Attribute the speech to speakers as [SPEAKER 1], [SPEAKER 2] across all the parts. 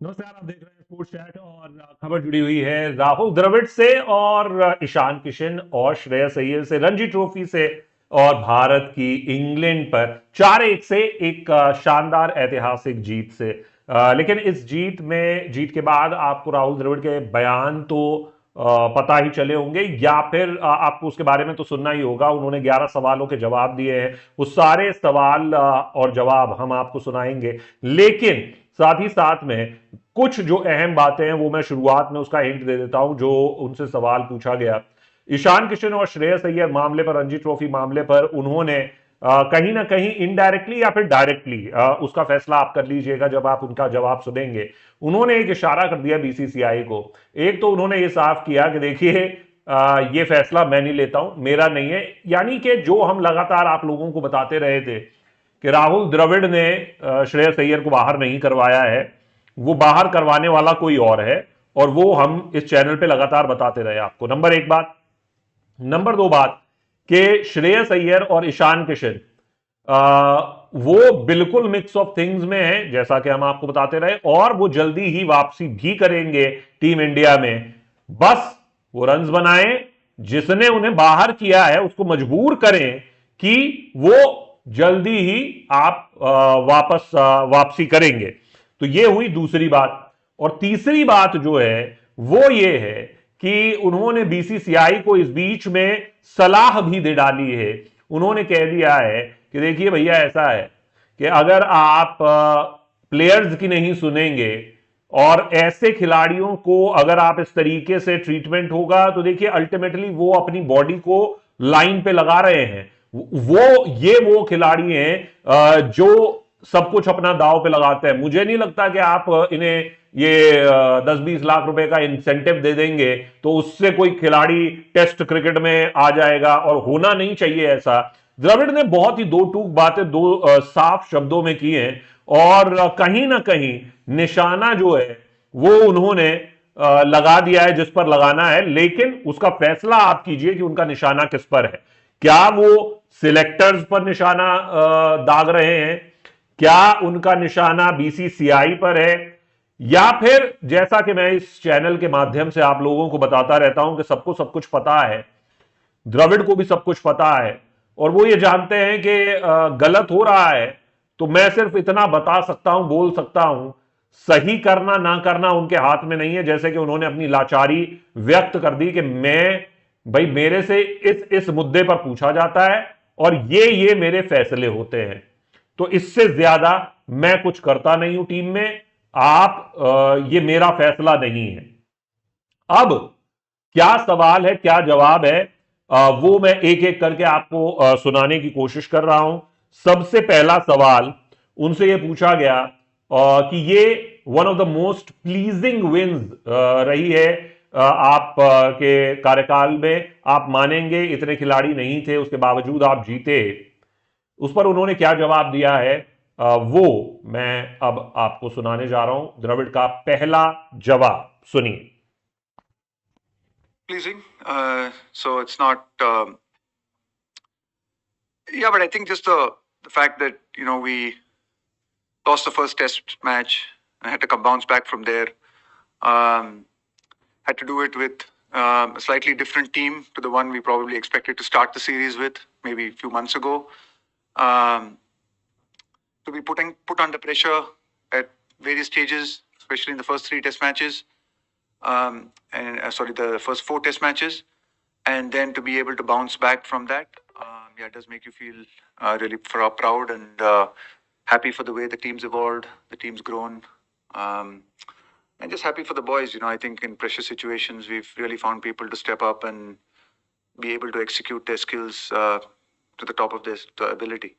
[SPEAKER 1] नमस्कार, आप देख रहे हैं स्पोर्ट्स चैट और खबर जुड़ी हुई है राहुल द्रविड़ से और ईशान किशन और श्रेयस अय्यर से, रणजी ट्रॉफी से और भारत की इंग्लैंड पर 4-1 से एक शानदार ऐतिहासिक जीत से। लेकिन इस जीत के बाद आपको राहुल द्रविड़ के बयान तो पता ही चले होंगे, या फिर आपको उसके बारे में तो सुनना ही होगा। उन्होंने 11 सवालों के जवाब दिए हैं, वो सारे सवाल और जवाब हम आपको सुनाएंगे। लेकिन साथ ही साथ में कुछ जो अहम बातें हैं वो मैं शुरुआत में उसका हिंट दे देता हूं। जो उनसे सवाल पूछा गया ईशान किशन और श्रेयस अय्यर मामले पर, रणजी ट्रॉफी मामले पर, उन्होंने कहीं ना कहीं इनडायरेक्टली या फिर डायरेक्टली, उसका फैसला आप कर लीजिएगा जब आप उनका जवाब सुनेंगे। उन्होंने एक इशारा कर दिया बीसीसीआई को। एक तो उन्होंने ये साफ किया कि देखिए, ये फैसला मैं नहीं लेता हूं, मेरा नहीं है। यानी कि जो हम लगातार आप लोगों को बताते रहे थे कि राहुल द्रविड़ ने श्रेयस अय्यर को बाहर नहीं करवाया है, वो बाहर करवाने वाला कोई और है, और वो हम इस चैनल पे लगातार बताते रहे आपको। नंबर एक बात। नंबर दो बात कि श्रेयस अय्यर और ईशान किशन वो बिल्कुल मिक्स ऑफ थिंग्स में है, जैसा कि हम आपको बताते रहे, और वो जल्दी ही वापसी भी करेंगे टीम इंडिया में। बस वो रन्स बनाएं, जिसने उन्हें बाहर किया है उसको मजबूर करें कि वो जल्दी ही आप वापसी करेंगे। तो ये हुई दूसरी बात। और तीसरी बात जो है वो ये है कि उन्होंने बीसीसीआई को इस बीच में सलाह भी दे डाली है। उन्होंने कह दिया है कि देखिए भैया, ऐसा है कि अगर आप प्लेयर्स की नहीं सुनेंगे और ऐसे खिलाड़ियों को अगर आप इस तरीके से ट्रीटमेंट होगा, तो देखिए अल्टीमेटली वो अपनी बॉडी को लाइन पे लगा रहे हैं। वो खिलाड़ी हैं जो सब कुछ अपना दांव पे लगाते हैं। मुझे नहीं लगता कि आप इन्हें ये 10-20 लाख रुपए का इंसेंटिव दे देंगे तो उससे कोई खिलाड़ी टेस्ट क्रिकेट में आ जाएगा, और होना नहीं चाहिए ऐसा। द्रविड़ ने बहुत ही दो टूक बातें दो साफ शब्दों में की हैं, और कहीं ना कहीं निशाना जो है वो उन्होंने लगा दिया है जिस पर लगाना है। लेकिन उसका फैसला आप कीजिए कि उनका निशाना किस पर है। क्या वो सिलेक्टर्स पर निशाना दाग रहे हैं? क्या उनका निशाना बीसीसीआई पर है? या फिर जैसा कि मैं इस चैनल के माध्यम से आप लोगों को बताता रहता हूं कि सबको सब कुछ पता है, द्रविड़ को भी सब कुछ पता है, और वो ये जानते हैं कि गलत हो रहा है, तो मैं सिर्फ इतना बता सकता हूं, बोल सकता हूं, सही करना ना करना उनके हाथ में नहीं है। जैसे कि उन्होंने अपनी लाचारी व्यक्त कर दी कि मैं, भाई मेरे से इस मुद्दे पर पूछा जाता है और ये मेरे फैसले होते हैं, तो इससे ज्यादा मैं कुछ करता नहीं हूं टीम में। आप ये मेरा फैसला नहीं है। अब क्या सवाल है, क्या जवाब है, वो मैं एक एक करके आपको सुनाने की कोशिश कर रहा हूं। सबसे पहला सवाल उनसे ये पूछा गया कि ये one of the most pleasing wins रही है आप के कार्यकाल में। आप मानेंगे इतने खिलाड़ी नहीं थे, उसके बावजूद आप जीते। उस पर उन्होंने क्या जवाब दिया है, वो मैं अब आपको सुनाने जा रहा हूं। द्रविड़ का पहला जवाब सुनिए।
[SPEAKER 2] Pleasing. So it's not. Yeah, but I think just the fact that we lost the first Test match and had to come bounce back from there. Had to do it with a slightly different team to the one we probably expected to start the series with maybe a few months ago. To be put under pressure at various stages, especially in the first 3 Test matches. The first 4 Test matches, and then to be able to bounce back from that, it does make you feel really proud and happy for the way the team's evolved, the team's grown, and just happy for the boys. I think in pressure situations, we've really found people to step up and be able to execute their skills to the top of their ability.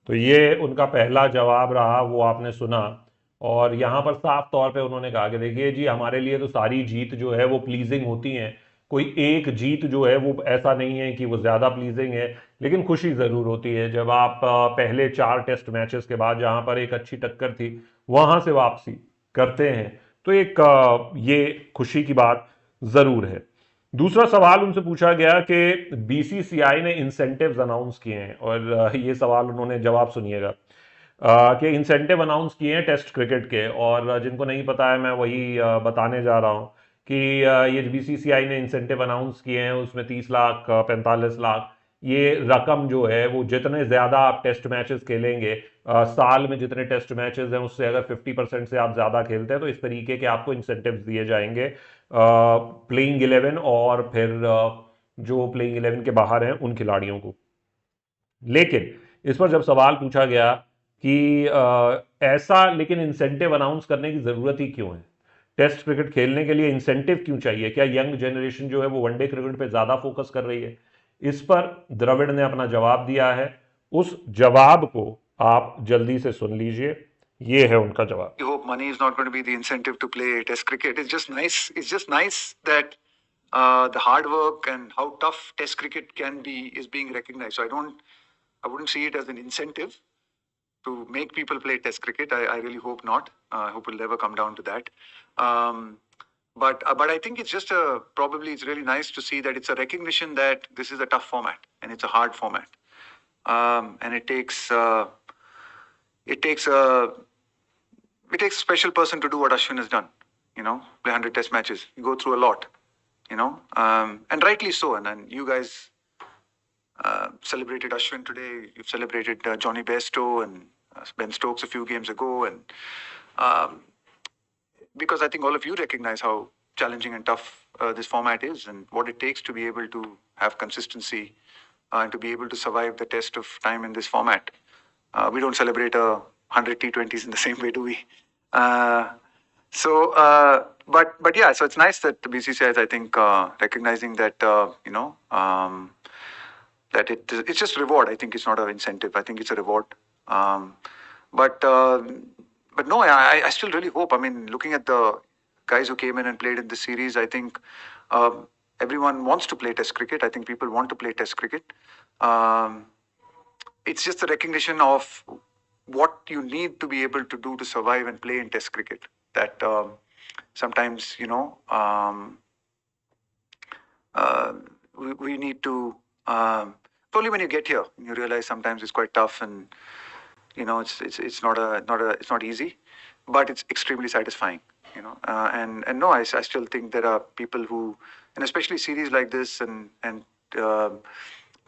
[SPEAKER 1] तो ये उनका पहला जवाब रहा, वो आपने सुना। और यहां पर साफ तौर पे उन्होंने कहा कि देखिए जी, हमारे लिए तो सारी जीत जो है वो प्लीजिंग होती है। कोई एक जीत जो है वो ऐसा नहीं है कि वो ज्यादा प्लीजिंग है, लेकिन खुशी जरूर होती है जब आप पहले 4 टेस्ट मैचेस के बाद जहां पर एक अच्छी टक्कर थी वहां से वापसी करते हैं, तो एक ये खुशी की बात जरूर है। दूसरा सवाल उनसे पूछा गया कि बीसीसीआई ने इंसेंटिव्स अनाउंस किए हैं, और ये सवाल उन्होंने, जवाब सुनिएगा। कि इंसेंटिव अनाउंस किए हैं टेस्ट क्रिकेट के, और जिनको नहीं पता है मैं वही बताने जा रहा हूँ कि ये बीसीसीआई ने इंसेंटिव अनाउंस किए हैं, उसमें 30 लाख 45 लाख, ये रकम जो है वो जितने ज़्यादा आप टेस्ट मैचेस खेलेंगे, साल में जितने टेस्ट मैचेस हैं उससे अगर 50% से आप ज़्यादा खेलते हैं तो इस तरीके के आपको इंसेंटिव्स दिए जाएंगे प्लेइंग 11 और फिर जो प्लेइंग 11 के बाहर हैं उन खिलाड़ियों को। लेकिन इस पर जब सवाल पूछा गया कि ऐसा लेकिन इंसेंटिव अनाउंस करने की ज़रूरत ही क्यों है, टेस्ट क्रिकेट खेलने के लिए इंसेंटिव क्यों चाहिए, क्या यंग जनरेशन जो है वो वनडे क्रिकेट पे ज़्यादा फोकस कर रही है? इस पर द्रविड़ ने अपना जवाब दिया है। उस जवाब को आप जल्दी से सुन लीजिए, ये है उनका जवाब।
[SPEAKER 2] You hope money is not going to be the incentive to play Test cricket. It's just nice. It's just nice that the hard work and how tough Test cricket can be is being recognized. So I wouldn't see it as an incentive to make people play Test cricket. I really hope not. I hope we'll never come down to that. Um, but I think it's just probably it's really nice to see that it's a recognition that this is a tough format and it's a hard format, and it takes a it takes a special person to do what Ashwin has done. Play 100 Test matches. You go through a lot. And rightly so. And you guys celebrated Ashwin today. You've celebrated Johnny Bairstow and Ben Stokes a few games ago, and um, because I think all of you recognize how challenging and tough this format is, and what it takes to be able to have consistency and to be able to survive the test of time in this format. We don't celebrate 100 T20s in the same way, do we? But yeah, so it's nice that the BCCI is, I think, recognizing that that it's just reward. I think it's not an incentive. I think it's a reward. Um, but uh, but no, I still really hope. I mean, looking at the guys who came in and played in this series, I think everyone wants to play Test cricket. I think people want to play Test cricket. Um, it's just a recognition of what you need to be able to do to survive and play in Test cricket. That sometimes, we need to. Only when you get here, you realize sometimes it's quite tough, and it's not easy, but it's extremely satisfying. And no, I still think there are people who, and especially series like this and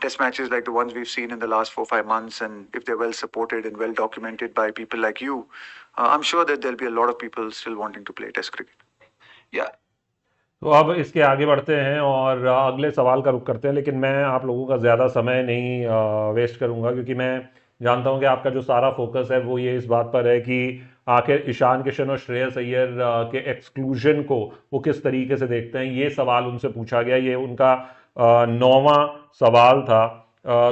[SPEAKER 2] test matches like the ones we've seen in the last 4 5 months, and if they're well supported and well documented by people like you, I'm sure that there'll be a lot of people still wanting to play test cricket. Yeah.
[SPEAKER 1] तो अब इसके आगे बढ़ते हैं और अगले सवाल का रुख करते हैं, लेकिन मैं आप लोगों का ज़्यादा समय नहीं वेस्ट करूंगा, क्योंकि मैं जानता हूं कि आपका जो सारा फोकस है वो ये इस बात पर है कि आखिर ईशान किशन और श्रेयस अय्यर के एक्सक्लूजन को वो किस तरीके से देखते हैं। ये सवाल उनसे पूछा गया, ये उनका 9वां सवाल था।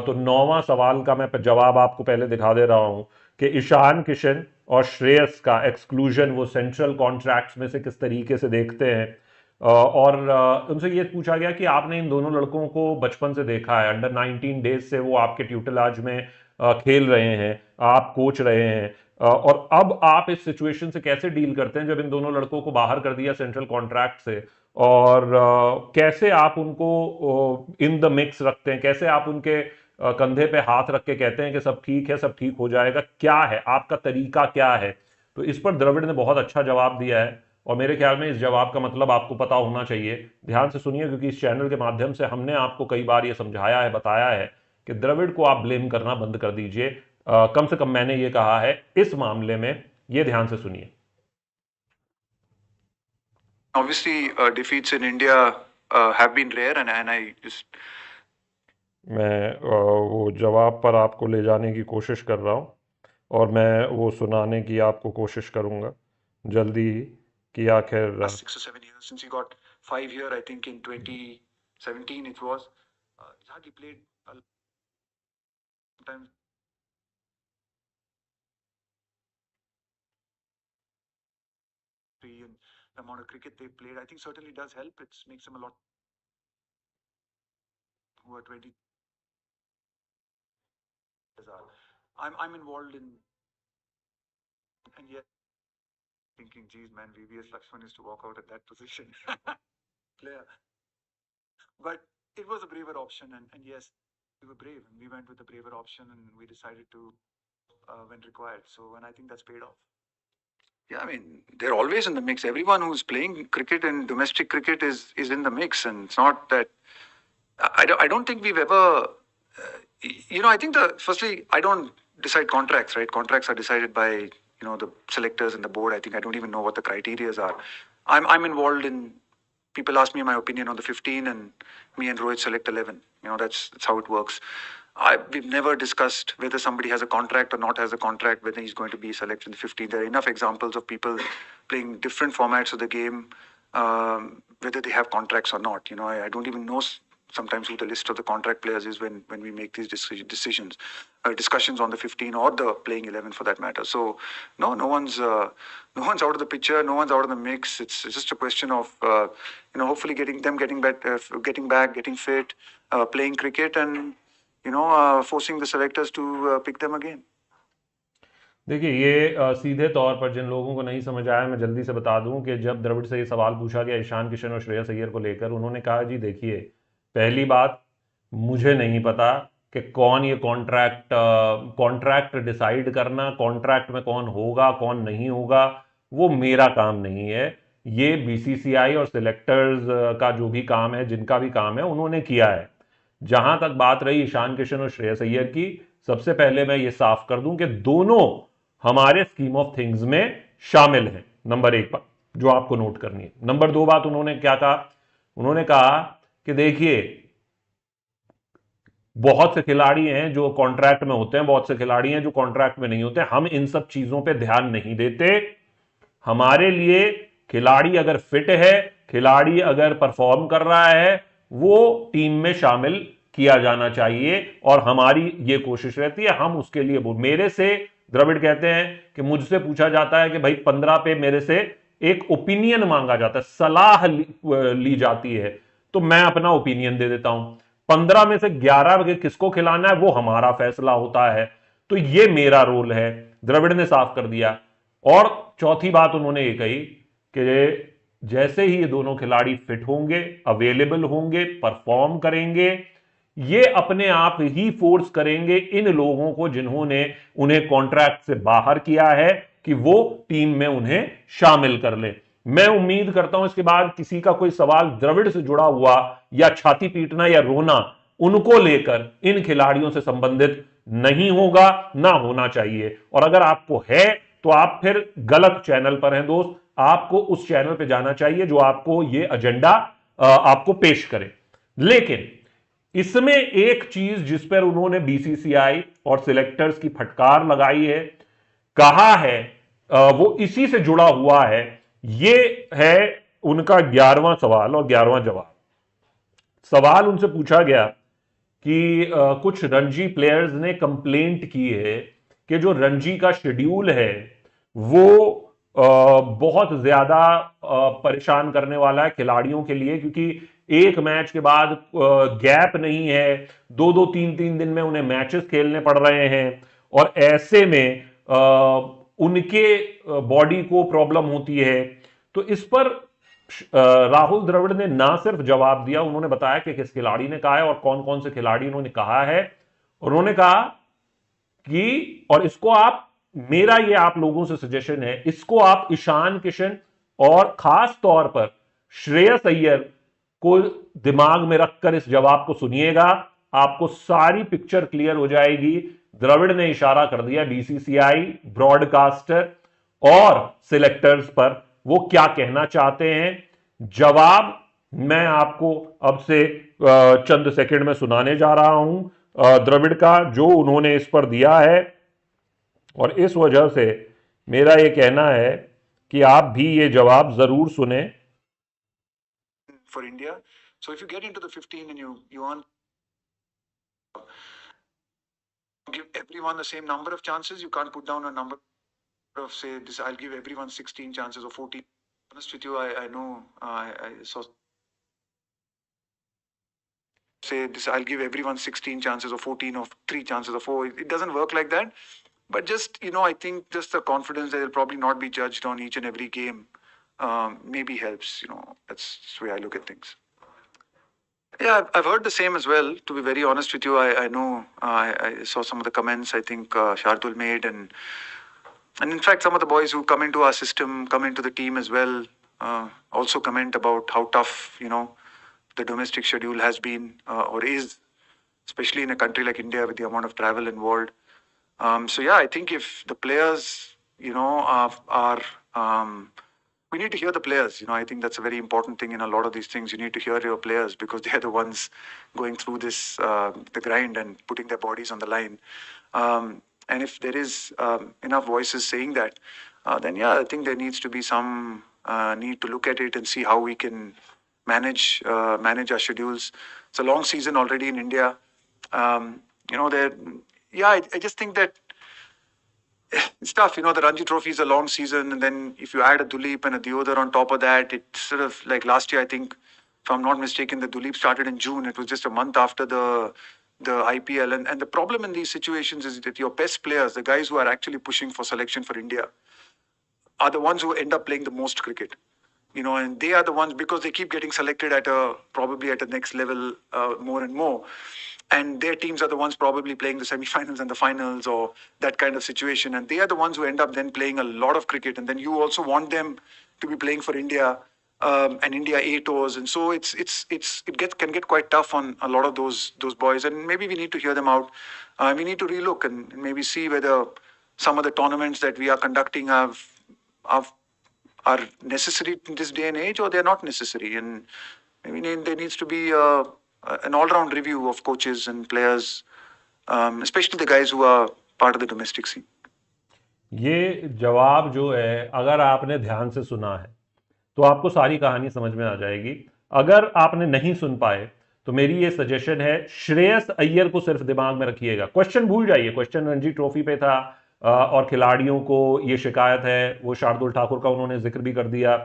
[SPEAKER 1] तो 9वां सवाल का मैं जवाब आपको पहले दिखा दे रहा हूं कि ईशान किशन और श्रेयस का एक्सक्लूजन वो सेंट्रल कॉन्ट्रैक्ट्स में से किस तरीके से देखते हैं। और उनसे ये पूछा गया कि आपने इन दोनों लड़कों को बचपन से देखा है, अंडर 19 डेज से वो आपके ट्यूटलाज में खेल रहे हैं, आप कोच रहे हैं, और अब आप इस सिचुएशन से कैसे डील करते हैं जब इन दोनों लड़कों को बाहर कर दिया सेंट्रल कॉन्ट्रैक्ट से, और कैसे आप उनको इन द मिक्स रखते हैं, कैसे आप उनके कंधे पे हाथ रख के कहते हैं कि सब ठीक है, सब ठीक हो जाएगा, क्या है आपका तरीका, क्या है? तो इस पर द्रविड़ ने बहुत अच्छा जवाब दिया है, और मेरे ख्याल में इस जवाब का मतलब आपको पता होना चाहिए। ध्यान से सुनिए, क्योंकि इस चैनल के माध्यम से हमने आपको कई बार ये समझाया है, बताया है कि द्रविड़ को आप ब्लेम करना बंद कर दीजिए। कम से कम मैंने ये कहा है इस मामले में, ये ध्यान से सुनिए।
[SPEAKER 2] Obviously, defeats in India have been rare, and I just
[SPEAKER 1] मैं वो जवाब पर आपको ले जाने की कोशिश कर रहा हूँ, और मैं वो सुनाने की आपको कोशिश करूँगा जल्दी ही कि आखिर
[SPEAKER 2] 6 or 7 years since he got 5 year. I think in 2017 it was. He's hardly played a time. And the amount of cricket they played, I think certainly does help. It makes them a lot who are 20. I'm involved in, and yet thinking, geez, man, VVS Lakshman is to walk out at that position. Player. But it was a braver option, and yes, we were brave, and we went with the braver option, and we decided to when required. So, and I think that's paid off. Yeah, I mean, they're always in the mix. Everyone who's playing cricket and domestic cricket is in the mix, and it's not that I don't think we've ever. I think firstly, I don't decide contracts, right? Contracts are decided by the selectors and the board. I think I don't even know what the criterias are. I'm involved in. People ask me my opinion on the 15, and me and Rohit select 11. That's how it works. We've never discussed whether somebody has a contract or not has a contract, whether he's going to be selected in the 15. There are enough examples of people playing different formats of the game, whether they have contracts or not. I don't even know sometimes who the list of the contract players is when we make these decisions, discussions on the 15 or the playing 11 for that matter. So no one's out of the picture, no one's out of the mix. It's just a question of hopefully getting back, getting fit, playing cricket, and forcing the selectors to pick them again.
[SPEAKER 1] देखिए ये सीधे तौर पर जिन लोगों को नहीं समझ आया मैं जल्दी से बता दूं कि जब द्रविड़ से ये सवाल पूछा गया ईशान किशन और श्रेयस अय्यर को लेकर, उन्होंने कहा जी देखिए, पहली बात, मुझे नहीं पता कि कौन ये कॉन्ट्रैक्ट डिसाइड करना, कॉन्ट्रैक्ट में कौन होगा कौन नहीं होगा, वो मेरा काम नहीं है। ये बीसीसीआई और सिलेक्टर्स का जो भी काम है, जिनका भी काम है, उन्होंने किया है। जहां तक बात रही ईशान किशन और श्रेयस अय्यर की, सबसे पहले मैं ये साफ कर दूं कि दोनों हमारे स्कीम ऑफ थिंग्स में शामिल हैं। नंबर एक बात जो आपको नोट करनी है। नंबर दो बात उन्होंने क्या कहा, उन्होंने कहा कि देखिए बहुत से खिलाड़ी हैं जो कॉन्ट्रैक्ट में होते हैं, बहुत से खिलाड़ी हैं जो कॉन्ट्रैक्ट में नहीं होते, हम इन सब चीजों पे ध्यान नहीं देते। हमारे लिए खिलाड़ी अगर फिट है, खिलाड़ी अगर परफॉर्म कर रहा है, वो टीम में शामिल किया जाना चाहिए और हमारी ये कोशिश रहती है, हम उसके लिए मेरे से द्रविड़ कहते हैं कि मुझसे पूछा जाता है कि भाई 15 पे मेरे से एक ओपिनियन मांगा जाता है, सलाह ली जाती है, तो मैं अपना ओपिनियन दे देता हूं। 15 में से 11 किसको खिलाना है वो हमारा फैसला होता है, तो ये मेरा रोल है, द्रविड़ ने साफ कर दिया। और चौथी बात उन्होंने ये कही कि जैसे ही ये दोनों खिलाड़ी फिट होंगे, अवेलेबल होंगे, परफॉर्म करेंगे, ये अपने आप ही फोर्स करेंगे इन लोगों को जिन्होंने उन्हें कॉन्ट्रैक्ट से बाहर किया है कि वो टीम में उन्हें शामिल कर ले। मैं उम्मीद करता हूं इसके बाद किसी का कोई सवाल द्रविड़ से जुड़ा हुआ या छाती पीटना या रोना उनको लेकर इन खिलाड़ियों से संबंधित नहीं होगा, ना होना चाहिए। और अगर आपको है तो आप फिर गलत चैनल पर हैं दोस्त, आपको उस चैनल पर जाना चाहिए जो आपको ये एजेंडा आपको पेश करे। लेकिन इसमें एक चीज जिस पर उन्होंने बीसीसीआई और सिलेक्टर्स की फटकार लगाई है, कहा है, वो इसी से जुड़ा हुआ है। ये है उनका 11वां सवाल और 11वां जवाब। सवाल उनसे पूछा गया कि कुछ रणजी प्लेयर्स ने कंप्लेंट की है कि जो रणजी का शेड्यूल है वो बहुत ज्यादा परेशान करने वाला है खिलाड़ियों के लिए, क्योंकि एक मैच के बाद गैप नहीं है, 2-2 3-3 दिन में उन्हें मैचेस खेलने पड़ रहे हैं और ऐसे में उनके बॉडी को प्रॉब्लम होती है। तो इस पर राहुल द्रविड़ ने ना सिर्फ जवाब दिया, उन्होंने बताया कि किस खिलाड़ी ने कहा है और कौन कौन से खिलाड़ी उन्होंने कहा है। उन्होंने कहा कि, और इसको आप, मेरा ये आप लोगों से सजेशन है, इसको आप ईशान किशन और खास तौर पर श्रेयस अय्यर को दिमाग में रखकर इस जवाब को सुनिएगा, आपको सारी पिक्चर क्लियर हो जाएगी। द्रविड़ ने इशारा कर दिया बीसीसीआई, ब्रॉडकास्टर और सिलेक्टर्स पर, वो क्या कहना चाहते हैं। जवाब मैं आपको अब से चंद सेकंड में सुनाने जा रहा हूं द्रविड़ का, जो उन्होंने इस पर दिया है। और इस वजह से मेरा यह कहना है कि आप भी ये जवाब जरूर सुने।
[SPEAKER 2] For India, so if you get into the 15 and you want give everyone the same number of chances, you can't put down a number of say this. I'll give everyone 16 chances or 14. Honest with you, I know I saw say this. I'll give everyone 16 chances or 14 or 3 chances or 4. It doesn't work like that. But just I think just the confidence that they'll probably not be judged on each and every game maybe helps. That's the way I look at things. Yeah, I've heard the same as well. To be very honest with you, I know I saw some of the comments I think Shardul made, and in fact some of the boys who come into our system, come into the team as well, also comment about how tough the domestic schedule has been or is, especially in a country like India with the amount of travel involved. So yeah, I think if the players, are we need to hear the players. I think that's a very important thing in a lot of these things. You need to hear your players because they are the ones going through this, the grind and putting their bodies on the line. And if there is enough voices saying that, then yeah, I think there needs to be some need to look at it and see how we can manage our schedules. It's a long season already in India. There. Yeah, I just think that it's tough. The Ranji Trophy is a long season, and then if you add a Duleep and a Deodar on top of that, it's sort of like last year. I think, if I'm not mistaken, the Duleep started in June. It was just a month after the IPL, and the problem in these situations is that your best players, the guys who are actually pushing for selection for India, are the ones who end up playing the most cricket. And they are the ones because they keep getting selected probably at a next level more and more. And their teams are the ones probably playing the semi-finals and the finals or that kind of situation. And they are the ones who end up then playing a lot of cricket. And then you also want them to be playing for India and India A tours. And so it can get quite tough on a lot of those boys. And maybe we need to hear them out. We need to relook and maybe see whether some of the tournaments that we are conducting have are necessary in this day and age, or they're not necessary. And maybe there needs to be an all-round review of coaches and players, especially the guys who are part of the domestic scene.
[SPEAKER 1] ये जवाब जो है, अगर आपने ध्यान से सुना है तो आपको सारी कहानी समझ में आ जाएगी। अगर आपने नहीं सुन पाए तो मेरी ये सजेशन है, श्रेयस अय्यर को सिर्फ दिमाग में रखिएगा। क्वेश्चन भूल जाइए, क्वेश्चन रणजी ट्रॉफी पे था और खिलाड़ियों को ये शिकायत है, वो शार्दुल ठाकुर का उन्होंने जिक्र भी कर दिया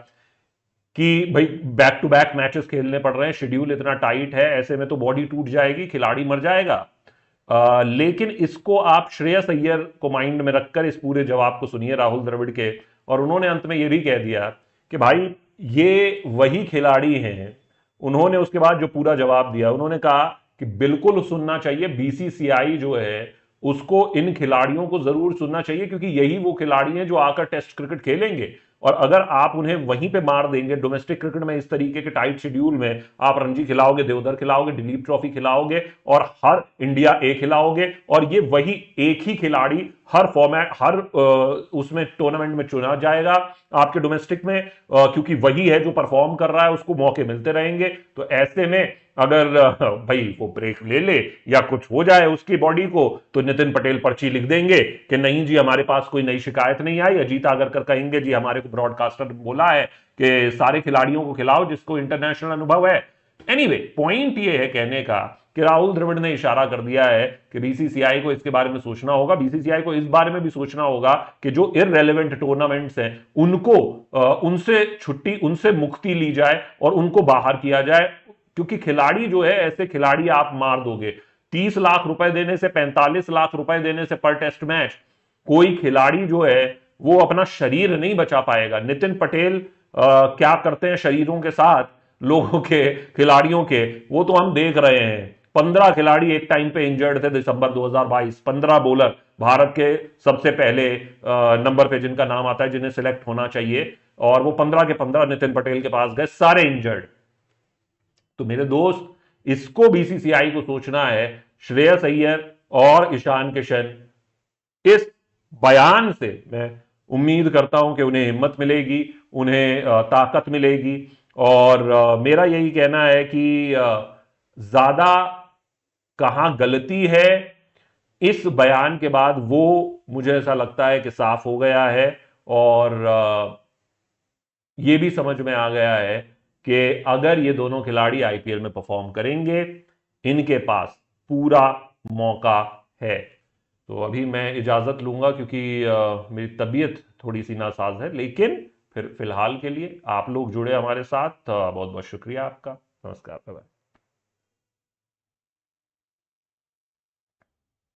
[SPEAKER 1] कि भाई बैक टू बैक मैचेस खेलने पड़ रहे हैं, शेड्यूल इतना टाइट है, ऐसे में तो बॉडी टूट जाएगी, खिलाड़ी मर जाएगा। लेकिन इसको आप श्रेयस अय्यर को माइंड में रखकर इस पूरे जवाब को सुनिए राहुल द्रविड़ के। और उन्होंने अंत में यह भी कह दिया कि भाई ये वही खिलाड़ी हैं। उन्होंने उसके बाद जो पूरा जवाब दिया, उन्होंने कहा कि बिल्कुल सुनना चाहिए, बीसीसीआई जो है उसको इन खिलाड़ियों को जरूर सुनना चाहिए, क्योंकि यही वो खिलाड़ी हैं जो आकर टेस्ट क्रिकेट खेलेंगे। और अगर आप उन्हें वहीं पे मार देंगे डोमेस्टिक क्रिकेट में, इस तरीके के टाइट शेड्यूल में, आप रणजी खिलाओगे, देवधर खिलाओगे, दिलीप ट्रॉफी खिलाओगे और हर इंडिया ए खिलाओगे, और ये वही एक ही खिलाड़ी हर फॉर्मेट, हर उसमें टूर्नामेंट में चुना जाएगा आपके डोमेस्टिक में, क्योंकि वही है जो परफॉर्म कर रहा है, उसको मौके मिलते रहेंगे। तो ऐसे में अगर भाई वो ब्रेक ले ले या कुछ हो जाए उसकी बॉडी को, तो नितिन पटेल पर्ची लिख देंगे कि नहीं जी हमारे पास कोई नई शिकायत नहीं आई। अजीत आगरकर कहेंगे जी हमारे को ब्रॉडकास्टर बोला है कि सारे खिलाड़ियों को खिलाओ जिसको इंटरनेशनल अनुभव है। एनीवे, पॉइंट ये है कहने का कि राहुल द्रविड़ ने इशारा कर दिया है कि बीसीसीआई को इसके बारे में सोचना होगा। बीसीसीआई को इस बारे में भी सोचना होगा कि जो इररेलेवेंट टूर्नामेंट्स हैं उनको उनसे छुट्टी, उनसे मुक्ति ली जाए और उनको बाहर किया जाए, क्योंकि खिलाड़ी जो है, ऐसे खिलाड़ी आप मार दोगे। 30 लाख रुपए देने से, 45 लाख रुपए देने से पर टेस्ट मैच, कोई खिलाड़ी जो है वो अपना शरीर नहीं बचा पाएगा। नितिन पटेल क्या करते हैं शरीरों के साथ लोगों के, खिलाड़ियों के, वो तो हम देख रहे हैं। 15 खिलाड़ी एक टाइम पे इंजर्ड थे दिसंबर 2022। 15 बॉलर भारत के सबसे पहले नंबर पे जिनका नाम आता है, जिन्हें सिलेक्ट होना चाहिए, और वो 15 के 15 नितिन पटेल के पास गए, सारे इंजर्ड। तो मेरे दोस्त, इसको बीसीसीआई को सोचना है। श्रेयस अय्यर और ईशान किशन, इस बयान से मैं उम्मीद करता हूं कि उन्हें हिम्मत मिलेगी, उन्हें ताकत मिलेगी। और मेरा यही कहना है कि ज्यादा कहां गलती है इस बयान के बाद, वो मुझे ऐसा लगता है कि साफ हो गया है। और यह भी समझ में आ गया है कि अगर ये दोनों खिलाड़ी आईपीएल में परफॉर्म करेंगे, इनके पास पूरा मौका है। तो अभी मैं इजाजत लूंगा क्योंकि मेरी तबीयत थोड़ी सी नासाज है, लेकिन फिर फिलहाल के लिए आप लोग जुड़े हमारे साथ, बहुत बहुत शुक्रिया आपका। नमस्कार, बाय।